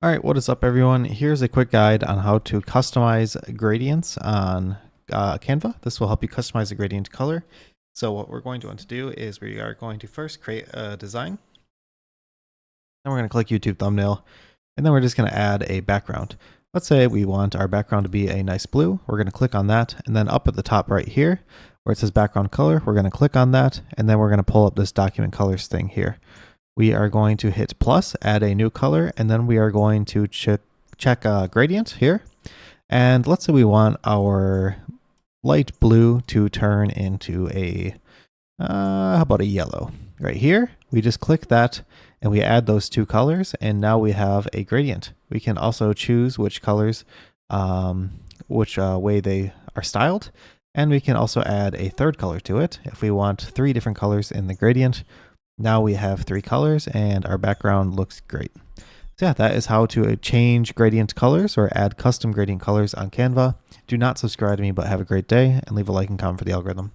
All right, what is up, everyone? Here's a quick guide on how to customize gradients on Canva. This will help you customize a gradient color. So what we're going to want to do is we are going to first create a design. Then we're going to click YouTube thumbnail, and then we're just going to add a background. Let's say we want our background to be a nice blue. We're going to click on that, and then up at the top right here, where it says background color, we're going to click on that, and then we're going to pull up this document colors thing here. We are going to hit plus, add a new color, and then we are going to check gradient here. And let's say we want our light blue to turn into a, how about a yellow? Right here, we just click that and we add those two colors, and now we have a gradient. We can also choose which colors, which way they are styled, and we can also add a third color to it. If we want 3 different colors in the gradient, now we have 3 colors and our background looks great. So yeah, that is how to change gradient colors or add custom gradient colors on Canva. Do not subscribe to me, but have a great day and leave a like and comment for the algorithm.